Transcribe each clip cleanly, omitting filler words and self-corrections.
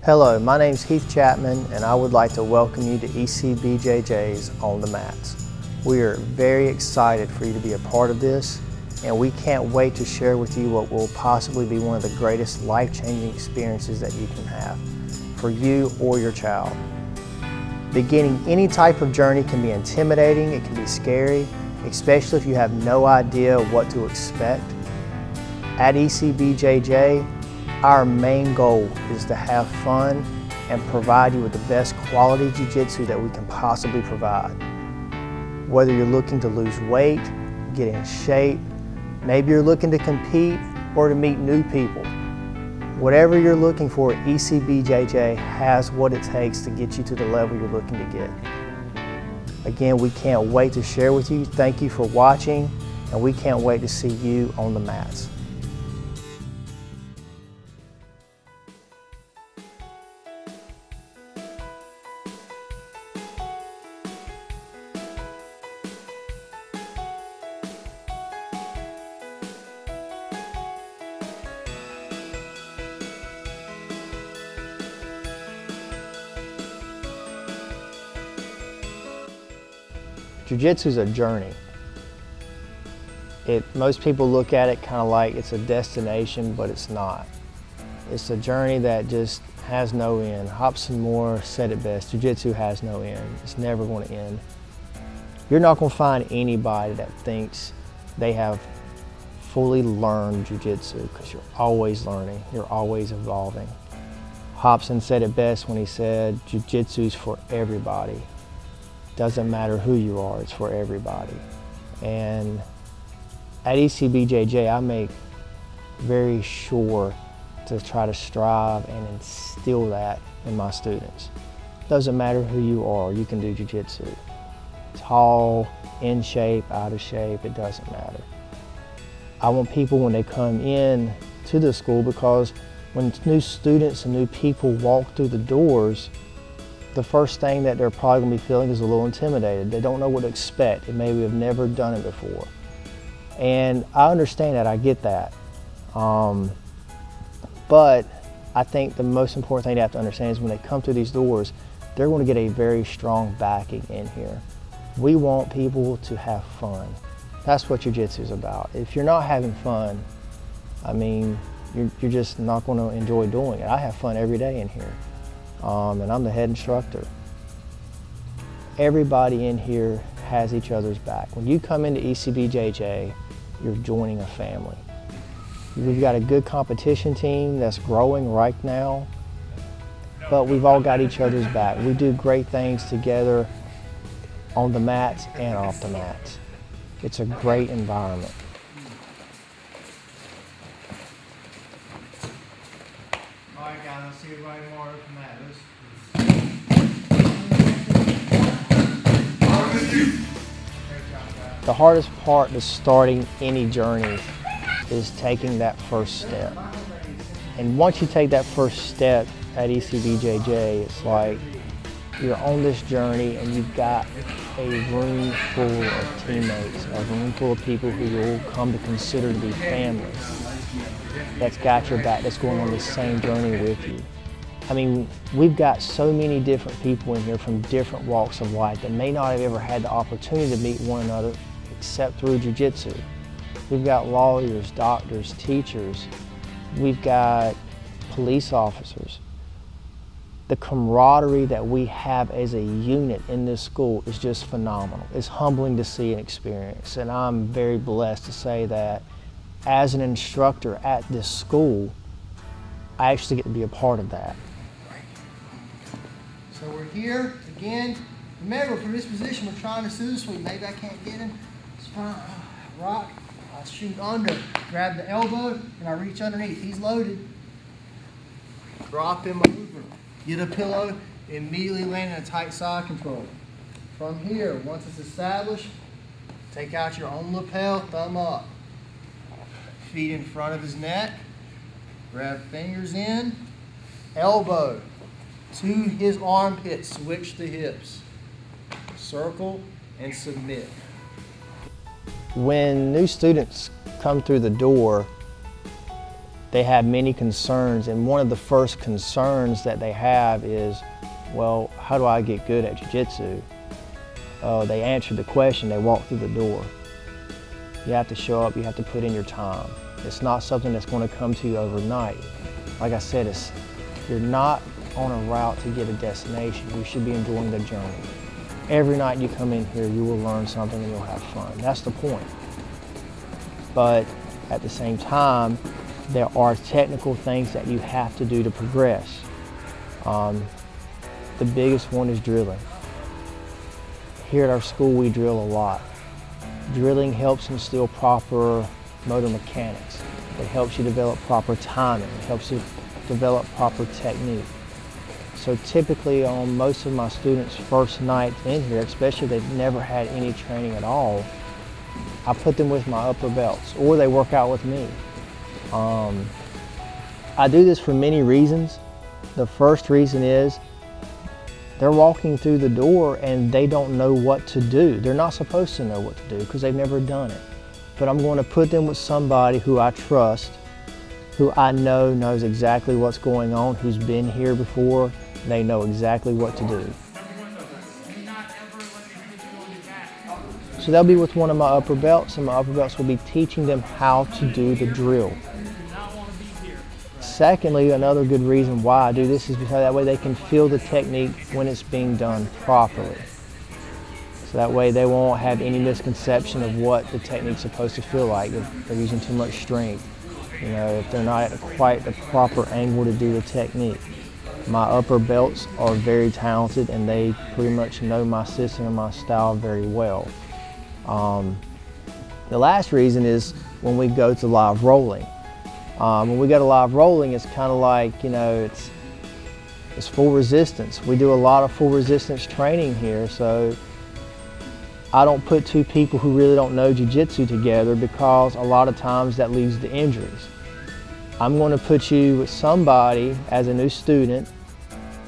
Hello, my name is Heath Chapman and I would like to welcome you to ECBJJ's On the Mats. We are very excited for you to be a part of this, and we can't wait to share with you what will possibly be one of the greatest life-changing experiences that you can have for you or your child. Beginning any type of journey can be intimidating, it can be scary, especially if you have no idea what to expect. At ECBJJ, our main goal is to have fun and provide you with the best quality jiu-jitsu that we can possibly provide. Whether you're looking to lose weight, get in shape, maybe you're looking to compete or to meet new people. Whatever you're looking for, ECBJJ has what it takes to get you to the level you're looking to get. Again, we can't wait to share with you. Thank you for watching, and we can't wait to see you on the mats. Jiu-jitsu is a journey. Most people look at it kind of like it's a destination, but it's not. It's a journey that just has no end. Hobson Moore said it best, Jiu-jitsu has no end. It's never going to end. You're not going to find anybody that thinks they have fully learned Jiu-jitsu, because you're always learning, you're always evolving. Hobson said it best when he said, Jiu-jitsu is for everybody. Doesn't matter who you are, it's for everybody. And at ECBJJ, I make very sure to try to strive and instill that in my students. Doesn't matter who you are, you can do jiu-jitsu. Tall, in shape, out of shape, it doesn't matter. I want people, when they come in to the school, because when new students and new people walk through the doors, the first thing that they're probably going to be feeling is a little intimidated. They don't know what to expect. They maybe have never done it before. And I understand that, I get that. But I think the most important thing they have to understand is when they come through these doors, they're going to get a very strong backing in here. We want people to have fun. That's what jiu-jitsu is about. If you're not having fun, I mean, you're just not going to enjoy doing it. I have fun every day in here. And I'm the head instructor. Everybody in here has each other's back. When you come into ECBJJ, you're joining a family. We've got a good competition team that's growing right now, but we've all got each other's back. We do great things together on the mats and off the mats. It's a great environment. All right, guys, let's see everybody more from that. The hardest part to starting any journey is taking that first step. And once you take that first step at ECBJJ, it's like you're on this journey and you've got a room full of teammates, a room full of people who you'll come to consider to be family. That's got your back, that's going on the same journey with you. I mean, we've got so many different people in here from different walks of life that may not have ever had the opportunity to meet one another except through jiu-jitsu. We've got lawyers, doctors, teachers, we've got police officers. The camaraderie that we have as a unit in this school is just phenomenal. It's humbling to see and experience, and I'm very blessed to say that as an instructor at this school, I actually get to be a part of that. So we're here again. Remember, from this position, we're trying to scissor sweep. Maybe I can't get him. It's fine. Rock. I shoot under. Grab the elbow, and I reach underneath. He's loaded. Drop him over. Get a pillow. Immediately land in a tight side control. From here, once it's established, take out your own lapel, thumb up. Feet in front of his neck. Grab fingers in. Elbow to his armpit. Switch the hips. Circle and submit. When new students come through the door, they have many concerns, and one of the first concerns that they have is, well, how do I get good at jiu-jitsu? They answer the question, they walk through the door. You have to show up, you have to put in your time. It's not something that's going to come to you overnight. Like I said, you're not on a route to get a destination. You should be enjoying the journey. Every night you come in here, you will learn something and you'll have fun. That's the point. But at the same time, there are technical things that you have to do to progress. The biggest one is drilling. Here at our school, we drill a lot. Drilling helps instill proper motor mechanics. It helps you develop proper timing. It helps you develop proper technique. So typically on most of my students' first night in here, especially if they've never had any training at all, I put them with my upper belts, or they work out with me. I do this for many reasons. The first reason is they're walking through the door and they don't know what to do. They're not supposed to know what to do because they've never done it. But I'm going to put them with somebody who I trust, who I know knows exactly what's going on, who's been here before. They know exactly what to do. So they'll be with one of my upper belts, and my upper belts will be teaching them how to do the drill. Secondly, another good reason why I do this is because that way they can feel the technique when it's being done properly. So that way they won't have any misconception of what the technique's supposed to feel like, if they're using too much strength, if they're not at quite the proper angle to do the technique. My upper belts are very talented and they pretty much know my system and my style very well. The last reason is when we go to live rolling. When we go to live rolling, it's kind of like, it's full resistance. We do a lot of full resistance training here, so I don't put two people who really don't know jiu-jitsu together because a lot of times that leads to injuries. I'm going to put you with somebody as a new student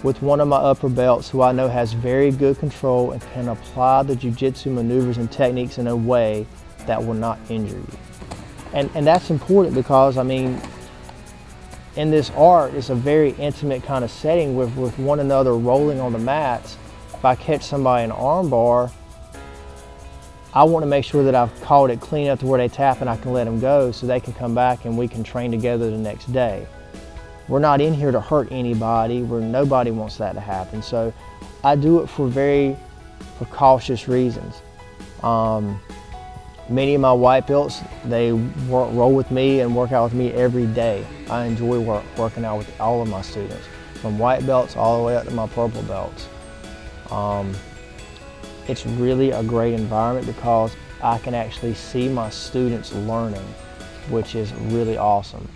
with one of my upper belts who I know has very good control and can apply the jiu-jitsu maneuvers and techniques in a way that will not injure you. And that's important because, in this art, it's a very intimate kind of setting with one another rolling on the mats. If I catch somebody in an arm bar, I want to make sure that I've caught it clean up to where they tap and I can let them go so they can come back and we can train together the next day. We're not in here to hurt anybody, nobody wants that to happen. So I do it for very cautious reasons. Many of my white belts, they roll with me and work out with me every day. I enjoy working out with all of my students, from white belts all the way up to my purple belts. It's really a great environment because I can actually see my students learning, which is really awesome.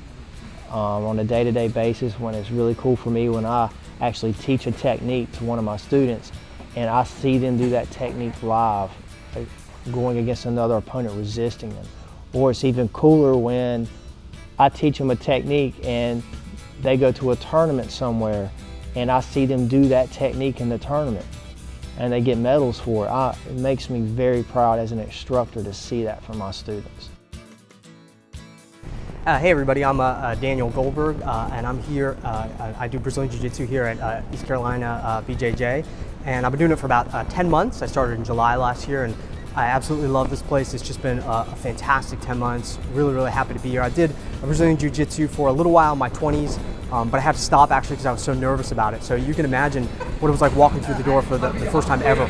On a day-to-day basis, when it's really cool for me when I actually teach a technique to one of my students and I see them do that technique live, going against another opponent, resisting them. Or it's even cooler when I teach them a technique and they go to a tournament somewhere and I see them do that technique in the tournament and they get medals for it. It makes me very proud as an instructor to see that from my students. Hey everybody, I'm Daniel Goldberg and I'm here, I do Brazilian Jiu-Jitsu here at East Carolina BJJ, and I've been doing it for about 10 months. I started in July last year and I absolutely love this place. It's just been a fantastic 10 months. Really happy to be here. I did Brazilian Jiu-Jitsu for a little while in my 20s, but I had to stop actually because I was so nervous about it. So you can imagine what it was like walking through the door for the first time ever.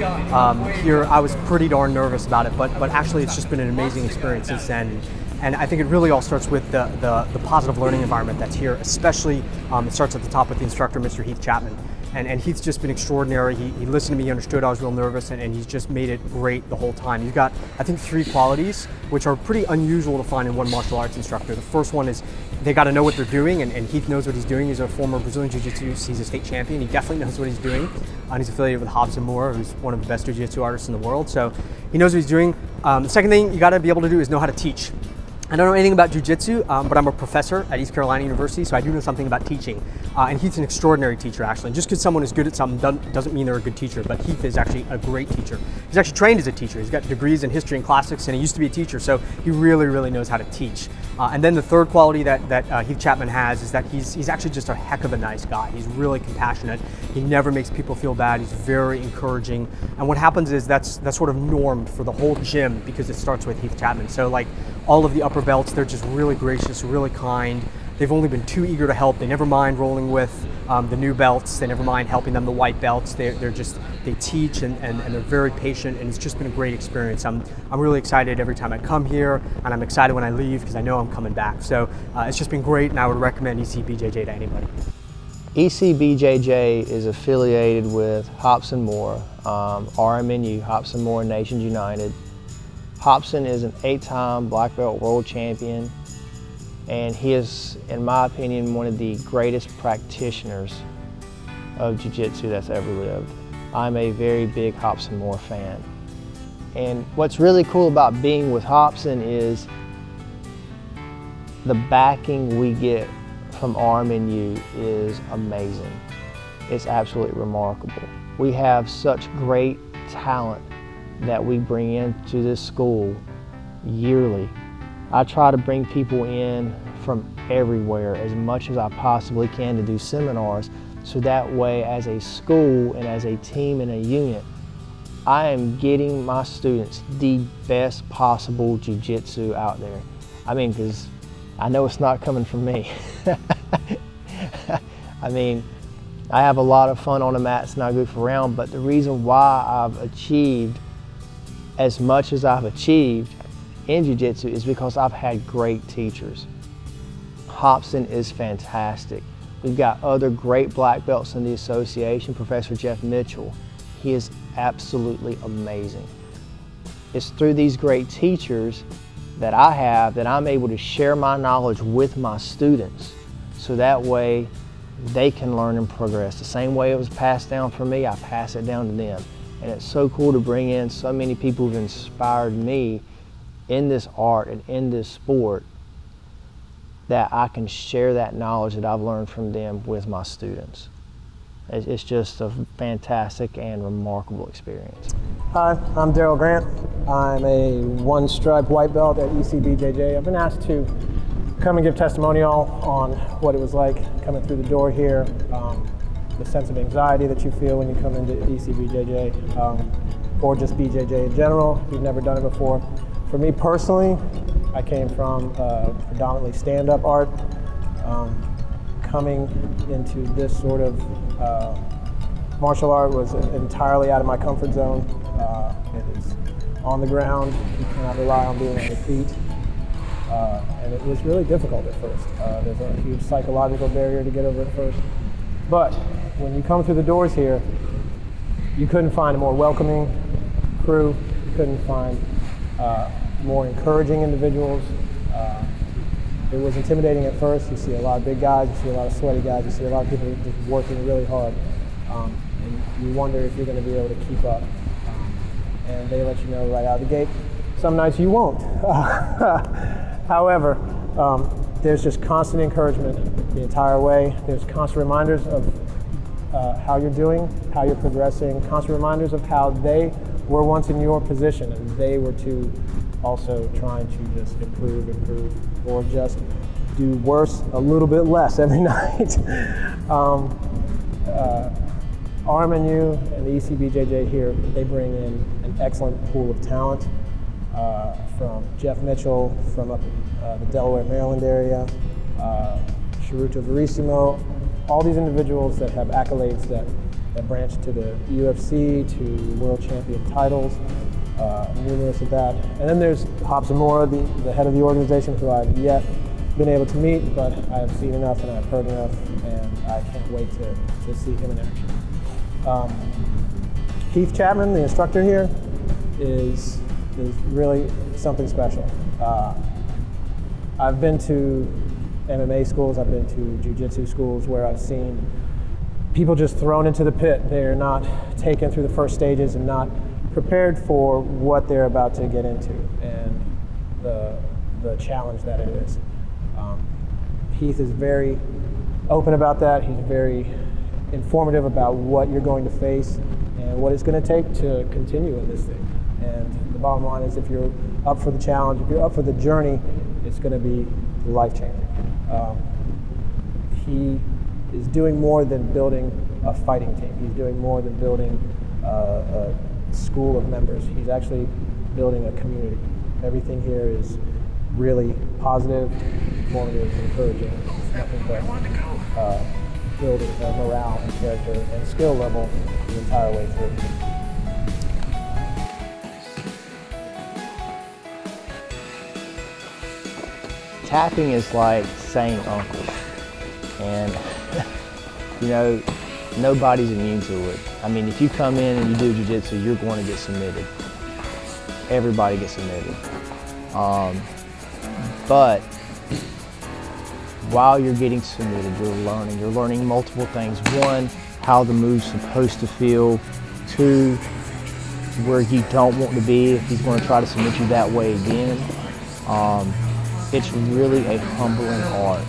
Here I was pretty darn nervous about it, but actually it's just been an amazing experience since then. And I think it really all starts with the positive learning environment that's here, especially it starts at the top with the instructor, Mr. Heath Chapman. And Heath's just been extraordinary. He listened to me, he understood I was real nervous, and he's just made it great the whole time. He's got, I think, 3 qualities, which are pretty unusual to find in one martial arts instructor. The first one is they got to know what they're doing, and Heath knows what he's doing. He's a former Brazilian Jiu-Jitsu, he's a state champion. He definitely knows what he's doing. And he's affiliated with Hobbs & Moore, who's one of the best Jiu-Jitsu artists in the world. So he knows what he's doing. The second thing you got to be able to do is know how to teach. I don't know anything about jiu-jitsu, but I'm a professor at East Carolina University, so I do know something about teaching. And Heath's an extraordinary teacher, actually. And just because someone is good at something doesn't mean they're a good teacher, but Heath is actually a great teacher. He's actually trained as a teacher. He's got degrees in history and classics, and he used to be a teacher, so he really, really knows how to teach. And then the third quality that Heath Chapman has is that he's actually just a heck of a nice guy. He's really compassionate. He never makes people feel bad. He's very encouraging. And what happens is that's sort of normed for the whole gym because it starts with Heath Chapman. So like all of the upper belts, they're just really gracious, really kind. They've only been too eager to help. They never mind rolling with the new belts. They never mind helping them the white belts. They teach and they're very patient, and it's just been a great experience. I'm really excited every time I come here, and I'm excited when I leave because I know I'm coming back. So it's just been great, and I would recommend ECBJJ to anybody. ECBJJ is affiliated with Hobson Moore, RMNU, Hobson Moore Nations United. Hobson is an 8-time black belt world champion, and he is, in my opinion, one of the greatest practitioners of jiu-jitsu that's ever lived. I'm a very big Hobson Moore fan. And what's really cool about being with Hobson is the backing we get from RMNU is amazing. It's absolutely remarkable. We have such great talent that we bring into this school yearly. I try to bring people in from everywhere as much as I possibly can to do seminars, so that way as a school and as a team and a unit, I am getting my students the best possible jiu-jitsu out there. I mean, because I know it's not coming from me. I mean, I have a lot of fun on the mats and I goof around, but the reason why I've achieved as much as I've achieved in jiu-jitsu is because I've had great teachers. Hobson is fantastic. We've got other great black belts in the association. Professor Jeff Mitchell, he is absolutely amazing. It's through these great teachers that I have that I'm able to share my knowledge with my students, so that way they can learn and progress. The same way it was passed down for me, I pass it down to them. And it's so cool to bring in so many people who've inspired me in this art and in this sport, that I can share that knowledge that I've learned from them with my students. It's just a fantastic and remarkable experience. Hi, I'm Daryl Grant. I'm a one-stripe white belt at ECBJJ. I've been asked to come and give testimonial on what it was like coming through the door here, the sense of anxiety that you feel when you come into ECBJJ, or just BJJ in general, if you've never done it before. For me personally, I came from predominantly stand-up art. Coming into this sort of martial art was entirely out of my comfort zone. It is on the ground, you cannot rely on being on your feet. And it was really difficult at first. There's a huge psychological barrier to get over at first. But when you come through the doors here, you couldn't find a more welcoming crew, you couldn't find more encouraging individuals. It was intimidating at first. You see a lot of big guys, you see a lot of sweaty guys, you see a lot of people just working really hard. And you wonder if you're going to be able to keep up. And they let you know right out of the gate. Some nights you won't. However, there's just constant encouragement the entire way. There's constant reminders of how you're doing, how you're progressing, constant reminders of how they were once in your position and they were to also trying to just improve, or just do worse a little bit less every night. RMNU and the ECBJJ here, they bring in an excellent pool of talent from Jeff Mitchell from up the Delaware, Maryland area, Sharuto Verissimo, all these individuals that have accolades that branch to the UFC, to world champion titles, numerous of that. And then there's Hobson Moore, the head of the organization, who I've yet been able to meet, but I have seen enough and I've heard enough, and I can't wait to see him in action. Heath Chapman, the instructor here, is really something special. I've been to MMA schools, I've been to jiu-jitsu schools where I've seen people just thrown into the pit. They're not taken through the first stages and not prepared for what they're about to get into. And the the challenge that it is. Heath is very open about that. He's very informative about what you're going to face and what it's going to take to continue in this thing. And the bottom line is, if you're up for the challenge, if you're up for the journey, it's going to be life-changing. He is doing more than building a fighting team. He's doing more than building a school of members. He's actually building a community. Everything here is really positive, informative, encouraging. It's nothing but building morale and character and skill level the entire way through. Tapping is like saying uncle, and you know, nobody's immune to it. I mean, if you come in and you do jiu-jitsu, you're going to get submitted. Everybody gets submitted. But while you're getting submitted, you're learning. You're learning multiple things. One, how the move's supposed to feel. Two, where you don't want to be if he's going to try to submit you that way again. It's really a humbling art.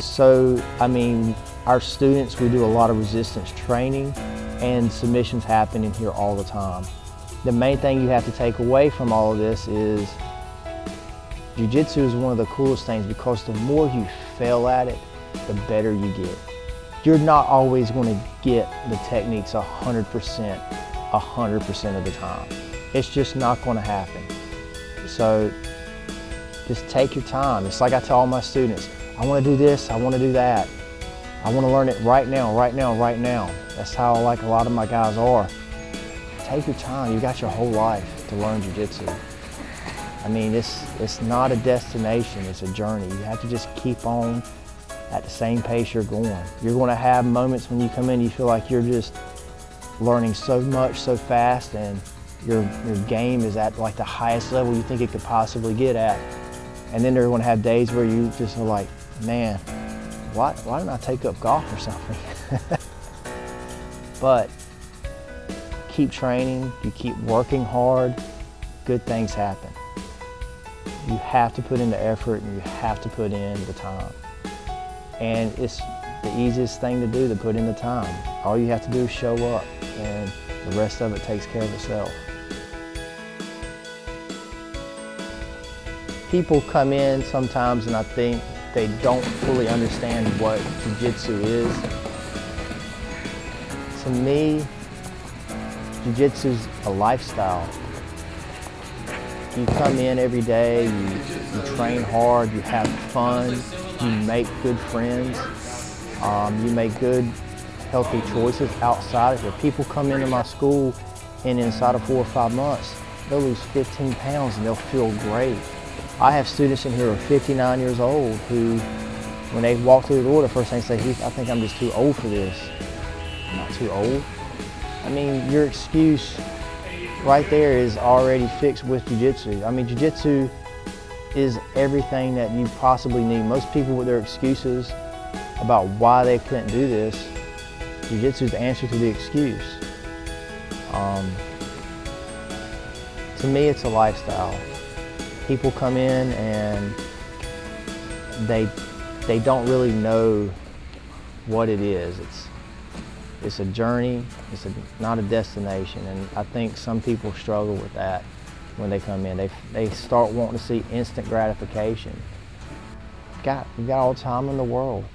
So, I mean, our students, we do a lot of resistance training, and submissions happen in here all the time. The main thing you have to take away from all of this is jiu-jitsu is one of the coolest things, because the more you fail at it, the better you get. You're not always going to get the techniques 100% of the time. It's just not going to happen. So just take your time. It's like I tell all my students, I want to do this, I want to do that. I want to learn it right now, right now, right now. That's how like a lot of my guys are. Take your time. You got your whole life to learn jiu-jitsu. I mean, it's not a destination, it's a journey. You have to just keep on at the same pace you're going. You're going to have moments when you come in, you feel like you're just learning so much, so fast, and your game is at like the highest level you think it could possibly get at. And then they're going to have days where you just are like, man, why didn't I take up golf or something? But keep training, you keep working hard, good things happen. You have to put in the effort, and you have to put in the time. And it's the easiest thing to do, to put in the time. All you have to do is show up, and the rest of it takes care of itself. People come in sometimes and I think they don't fully understand what jiu-jitsu is. To me, jiu-jitsu is a lifestyle. You come in every day, you train hard, you have fun, you make good friends, you make good, healthy choices outside of here. People come into my school, and inside of 4 or 5 months, they'll lose 15 pounds and they'll feel great. I have students in here who are 59 years old who, when they walk through the door, the first thing they say, Heath, I think I'm just too old for this. I'm not too old. I mean, your excuse right there is already fixed with jiu-jitsu. I mean, jiu-jitsu is everything that you possibly need. Most people with their excuses about why they couldn't do this, jiu-jitsu is the answer to the excuse. To me, it's a lifestyle. People come in and they don't really know what it is. It's a journey, it's not a destination, and I think some people struggle with that when they come in. They start wanting to see instant gratification. We got all the time in the world.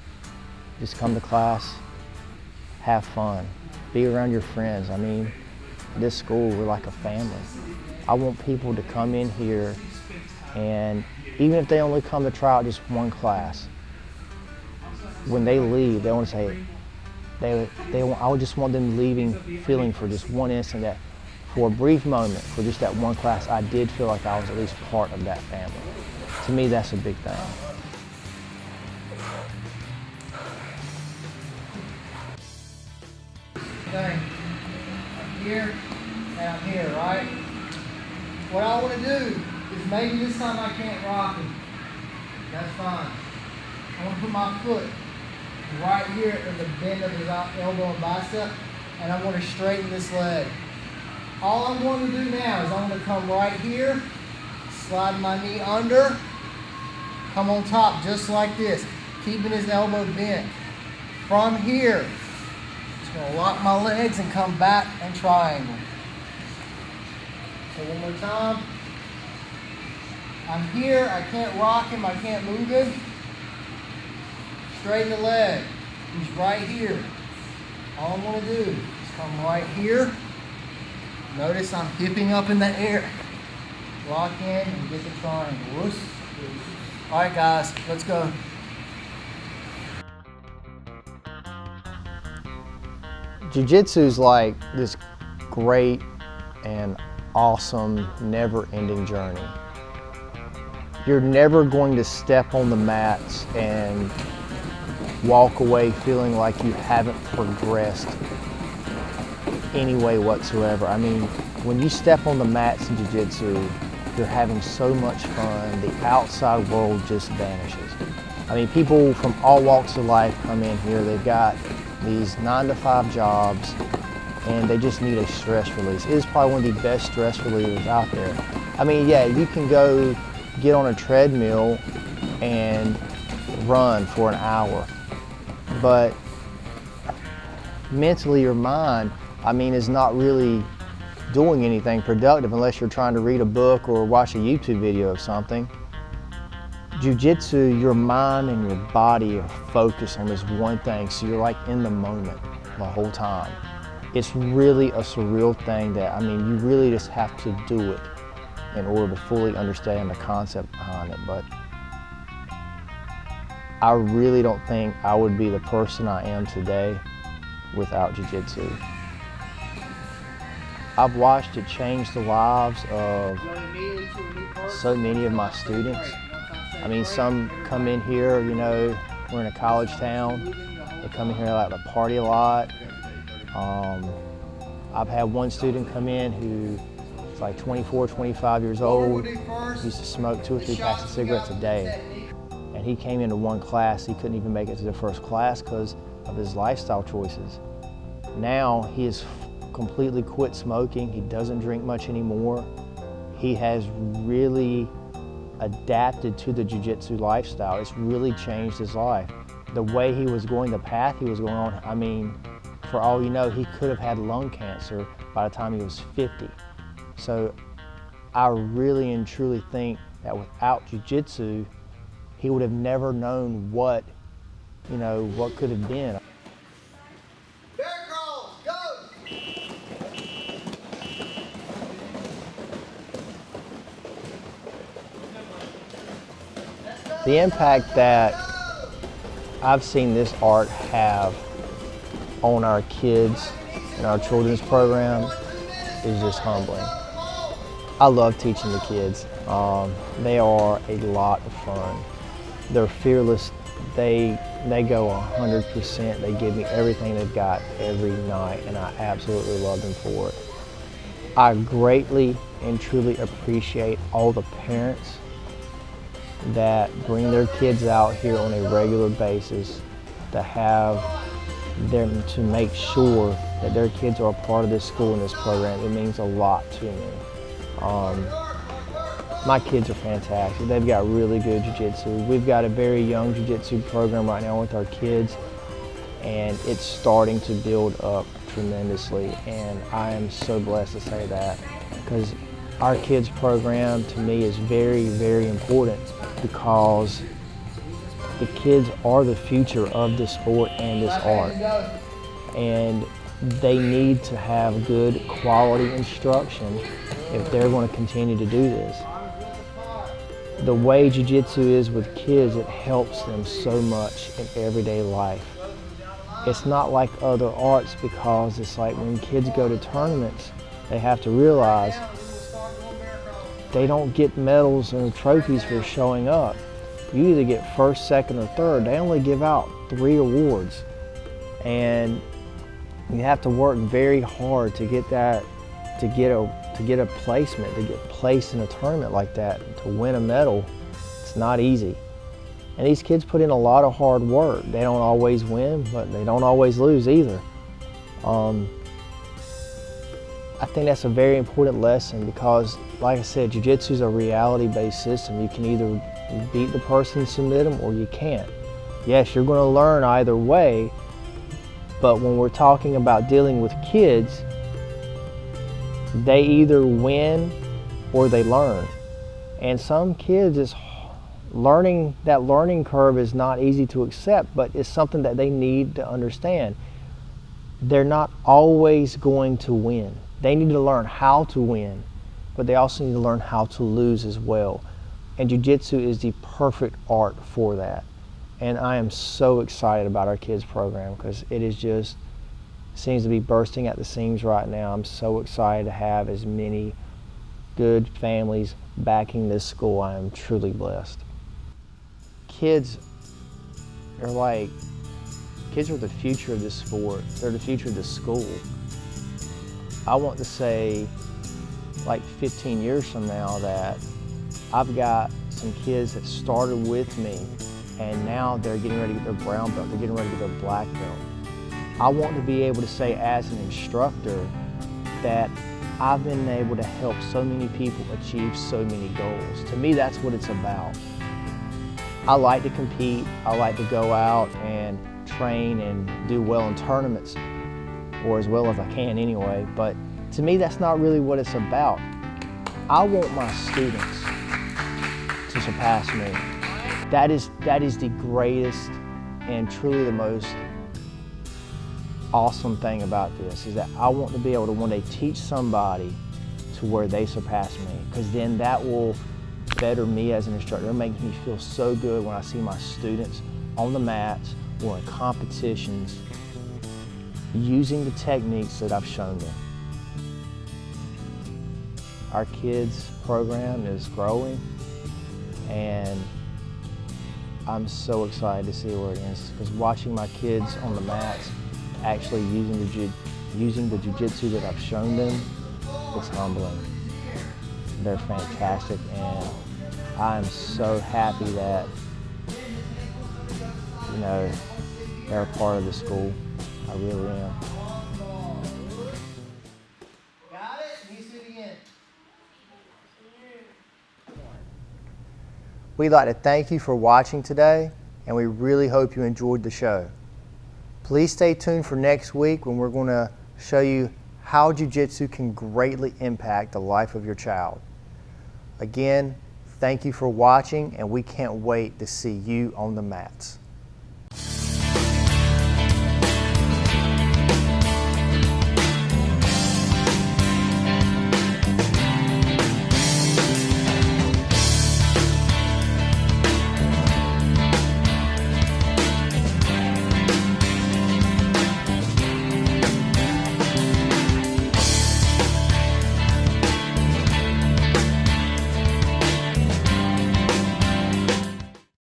Just come to class, have fun, be around your friends. I mean, this school, we're like a family. I want people to come in here, and even if they only come to try out just one class, when they leave, they want to say, I would just want them leaving feeling for just one instant that for a brief moment, for just that one class, I did feel like I was at least part of that family. To me, that's a big thing. I'm here and I'm here, right? What I want to do is maybe this time I can't rock him. That's fine. I want to put my foot right here in the bend of his elbow and bicep, and I want to straighten this leg. All I'm going to do now is I'm going to come right here, slide my knee under, come on top just like this, keeping his elbow bent. From here, just gonna lock my legs and come back and triangle. So one more time. I'm here, I can't rock him, I can't move him. Straighten the leg. He's right here. All I'm gonna do is come right here. Notice I'm hipping up in the air. Lock in and get the triangle. Whoosh. All right, guys, let's go. Jiu-jitsu is like this great and awesome, never-ending journey. You're never going to step on the mats and walk away feeling like you haven't progressed any way whatsoever. I mean, when you step on the mats in Jiu-Jitsu, you're having so much fun. The outside world just vanishes. I mean, people from all walks of life come in here. They've got these 9-to-5 jobs, and they just need a stress release. It is probably one of the best stress relievers out there. I mean, yeah, you can go get on a treadmill and run for an hour, but mentally your mind, I mean, is not really doing anything productive unless you're trying to read a book or watch a YouTube video of something. Jiu-jitsu, your mind and your body are focused on this one thing, so you're like in the moment the whole time. It's really a surreal thing that, I mean, you really just have to do it in order to fully understand the concept behind it. But I really don't think I would be the person I am today without Jiu-Jitsu. I've watched it change the lives of so many of my students. I mean, some come in here, you know, we're in a college town. They come in here like to party a lot. I've had one student come in who is like 24, 25 years old. He used to smoke 2 or 3 packs of cigarettes a day. And he came into one class, he couldn't even make it to the first class because of his lifestyle choices. Now he has completely quit smoking. He doesn't drink much anymore. He has really adapted to the Jiu-Jitsu lifestyle. It's really changed his life. The way he was going, the path he was going on, I mean, for all you know, he could have had lung cancer by the time he was 50. So I really and truly think that without Jiu-Jitsu, he would have never known what, you know, what could have been. Bear crawls, go! The impact that I've seen this art have on our kids and our children's program is just humbling. I love teaching the kids. They are a lot of fun. They're fearless. They go 100%. They give me everything they've got every night, and I absolutely love them for it. I greatly and truly appreciate all the parents that bring their kids out here on a regular basis to have them to make sure that their kids are a part of this school and this program. It means a lot to me. My kids are fantastic. They've got really good Jiu-Jitsu. We've got a very young Jiu-Jitsu program right now with our kids, and it's starting to build up tremendously, and I am so blessed to say that, because our kids program to me is very, very important, because the kids are the future of this sport and this art, and they need to have good quality instruction if they're going to continue to do this. The way Jiu-Jitsu is with kids, it helps them so much in everyday life. It's not like other arts, because it's like when kids go to tournaments, they have to realize they don't get medals or trophies for showing up. You either get first, second, or third. They only give out 3 awards. And you have to work very hard to get that, to get a placement, to get placed in a tournament like that, to win a medal. It's not easy. And these kids put in a lot of hard work. They don't always win, but they don't always lose either. I think that's a very important lesson because, like I said, jiu-jitsu is a reality-based system. You can either beat the person and submit them, or you can't. Yes, you're going to learn either way, but when we're talking about dealing with kids, they either win or they learn. And some kids, that learning curve is not easy to accept, but it's something that they need to understand. They're not always going to win. They need to learn how to win, but they also need to learn how to lose as well. And jiu-jitsu is the perfect art for that. And I am so excited about our kids program because it is just seems to be bursting at the seams right now. I'm so excited to have as many good families backing this school. I am truly blessed. Kids are the future of this sport. They're the future of this school. I want to say, like 15 years from now, that I've got some kids that started with me and now they're getting ready to get their brown belt, they're getting ready to get their black belt. I want to be able to say as an instructor that I've been able to help so many people achieve so many goals. To me, that's what it's about. I like to compete, I like to go out and train and do well in tournaments, or as well as I can anyway, but to me that's not really what it's about. I want my students to surpass me. That is the greatest and truly the most awesome thing about this, is that I want to be able to one day teach somebody to where they surpass me, because then that will better me as an instructor. It makes me feel so good when I see my students on the mats or in competitions using the techniques that I've shown them. Our kids program is growing and I'm so excited to see where it is, because watching my kids on the mats actually using the jiu-jitsu that I've shown them, it's humbling. They're fantastic, and I'm so happy that, you know, they're a part of the school. I really am. Got it? You sit again. We'd like to thank you for watching today, and we really hope you enjoyed the show. Please stay tuned for next week when we're going to show you how jiu-jitsu can greatly impact the life of your child. Again, thank you for watching, and we can't wait to see you on the mats.